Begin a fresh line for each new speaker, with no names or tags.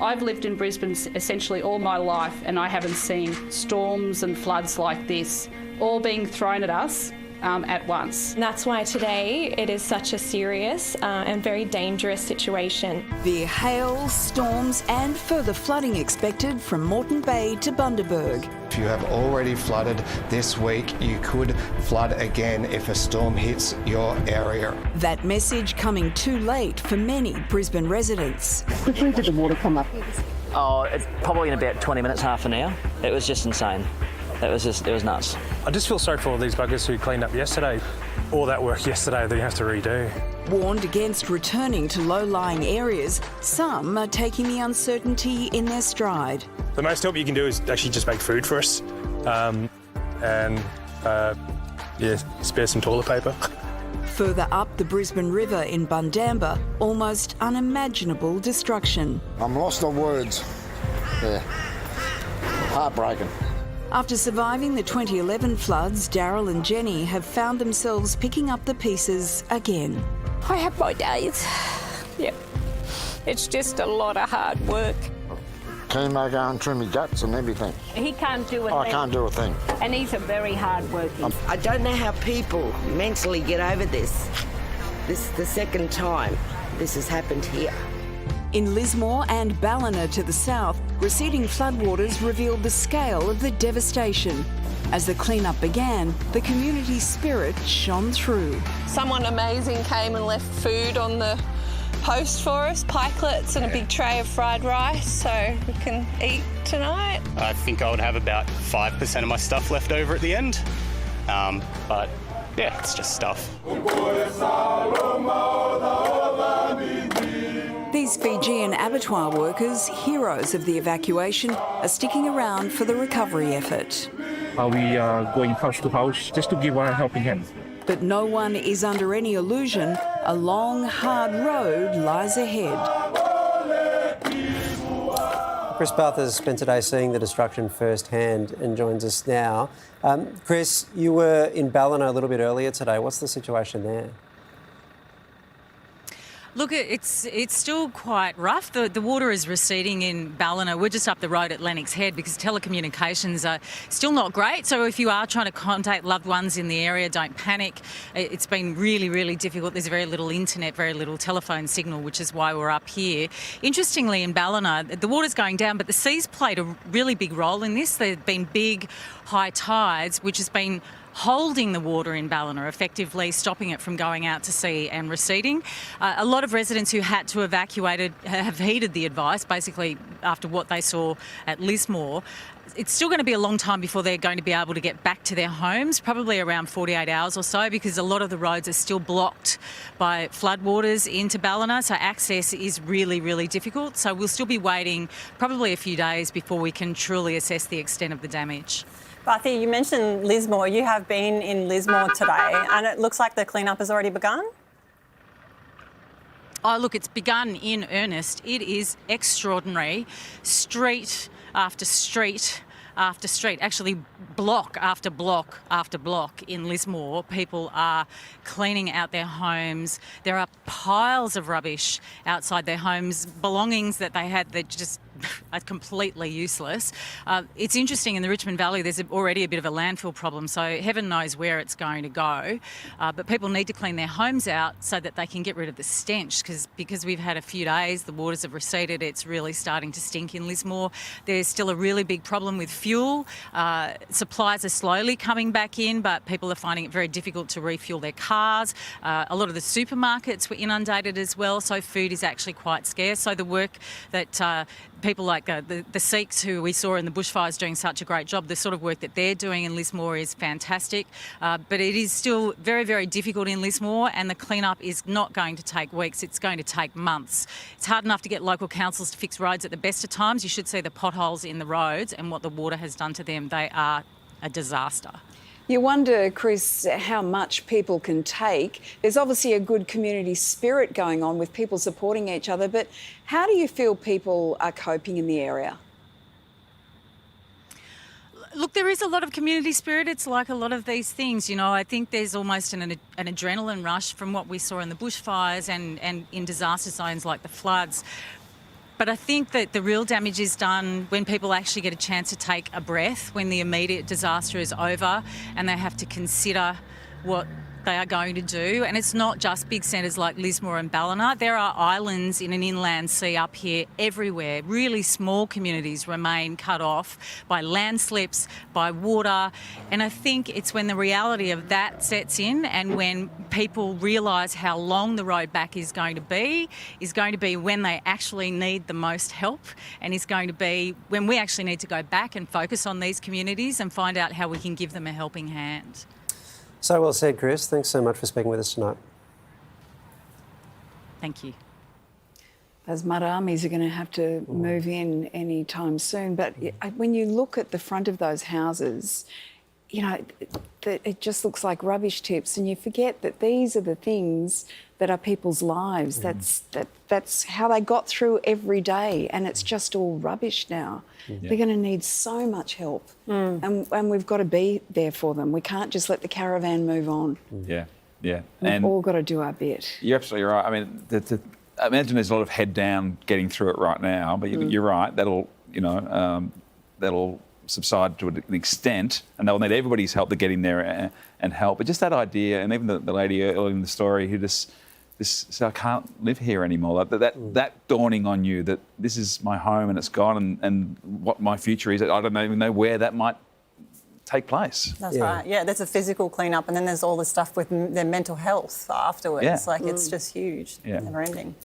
I've lived in Brisbane essentially all my life and I haven't seen storms and floods like this all being thrown at us at once.
And that's why today it is such a serious and very dangerous situation.
The hail, storms and further flooding expected from Moreton Bay to Bundaberg.
If you have already flooded this week, you could flood again if a storm hits your area.
That message coming too late for many Brisbane residents.
Quickly did the water come up?
Oh, it's probably in about 20 minutes, half an hour. It was just insane. It was nuts.
I just feel sorry for all these buggers who cleaned up yesterday. All that work yesterday they have to redo.
Warned against returning to low-lying areas, some are taking the uncertainty in their stride.
The most help you can do is actually just make food for us spare some toilet paper.
Further up the Brisbane River in Bundamba, almost unimaginable destruction.
I'm lost on words. Yeah. Heartbreaking.
After surviving the 2011 floods, Daryl and Jenny have found themselves picking up the pieces again.
I have my days. Yep. It's just a lot of hard work.
Chemo going through my guts and everything.
He can't do a thing.
I can't do a thing.
And he's a very hard working.
I don't know how people mentally get over this. This is the second time this has happened here.
In Lismore and Ballina to the south, receding floodwaters revealed the scale of the devastation. As the clean-up began, the community spirit shone through.
Someone amazing came and left food on the post for us, pikelets and a big tray of fried rice, so we can eat tonight.
I think I would have about 5% of my stuff left over at the end, but yeah, it's just stuff.
These Fijian abattoir workers, heroes of the evacuation, are sticking around for the recovery effort.
We are going house to house just to give our helping hand.
But no one is under any illusion. A long, hard road lies ahead.
Chris Barth has spent today seeing the destruction firsthand and joins us now. Chris, you were in Ballina a little bit earlier today. What's the situation there?
Look, it's still quite rough. The water is receding in Ballina. We're just up the road at Lennox Head because telecommunications are still not great. So if you are trying to contact loved ones in the area, don't panic. It's been really, really difficult. There's very little internet, very little telephone signal, which is why we're up here. Interestingly, in Ballina, the water's going down, but the sea's played a really big role in this. There have been big high tides, which has been holding the water in Ballina, effectively stopping it from going out to sea and receding. A lot of residents who had to evacuate have heeded the advice, basically after what they saw at Lismore. It's still going to be a long time before they're going to be able to get back to their homes, probably around 48 hours or so, because a lot of the roads are still blocked by floodwaters into Ballina, so access is really, really difficult. So we'll still be waiting probably a few days before we can truly assess the extent of the damage.
Barthy, you mentioned Lismore. You have been in Lismore today and it looks like the clean-up has already begun?
Oh, look, it's begun in earnest. It is extraordinary. Street after street after street, actually block after block after block in Lismore, people are cleaning out their homes. There are piles of rubbish outside their homes, belongings that they had that just are completely useless. It's interesting, in the Richmond Valley there's already a bit of a landfill problem, so heaven knows where it's going to go. But people need to clean their homes out so that they can get rid of the stench, because we've had a few days, the waters have receded, it's really starting to stink in Lismore. There's still a really big problem with fuel. Supplies are slowly coming back in, but people are finding it very difficult to refuel their cars. A lot of the supermarkets were inundated as well, so food is actually quite scarce. So the work that people like the Sikhs, who we saw in the bushfires, doing such a great job, the sort of work that they're doing in Lismore is fantastic. But it is still very, very difficult in Lismore, and the clean-up is not going to take weeks, it's going to take months. It's hard enough to get local councils to fix roads at the best of times. You should see the potholes in the roads and what the water has done to them. They are a disaster.
You wonder, Chris, how much people can take. There's obviously a good community spirit going on with people supporting each other, but how do you feel people are coping in the area?
Look, there is a lot of community spirit. It's like a lot of these things, you know. I think there's almost an adrenaline rush from what we saw in the bushfires and in disaster zones like the floods. But I think that the real damage is done when people actually get a chance to take a breath, when the immediate disaster is over and they have to consider what they are going to do. And it's not just big centres like Lismore and Ballina. There are islands in an inland sea up here everywhere. Really small communities remain cut off by landslips, by water. And I think it's when the reality of that sets in and when people realise how long the road back is going to be when they actually need the most help, and is going to be when we actually need to go back and focus on these communities and find out how we can give them a helping hand.
So well said, Chris. Thanks so much for speaking with us tonight.
Thank you.
Those mud armies are going to have to move in any time soon. But when you look at the front of those houses, you know, it just looks like rubbish tips, and you forget that these are the things that are people's lives. That's how they got through every day, and it's just all rubbish now. They're going to need so much help, and we've got to be there for them. We can't just let the caravan move on.
Yeah.
We've all got to do our bit.
You're absolutely right. I mean, I imagine there's a lot of head down getting through it right now, but you're right. That'll subside to an extent, and they'll need everybody's help to get in there and help. But just that idea, and even the lady earlier in the story who just said, I can't live here anymore. That dawning on you that this is my home and it's gone, and what my future is, I don't even know where that might take place.
That's right. Yeah, there's a physical clean-up, and then there's all the stuff with their mental health afterwards.
Yeah.
Like, it's just huge, never ending.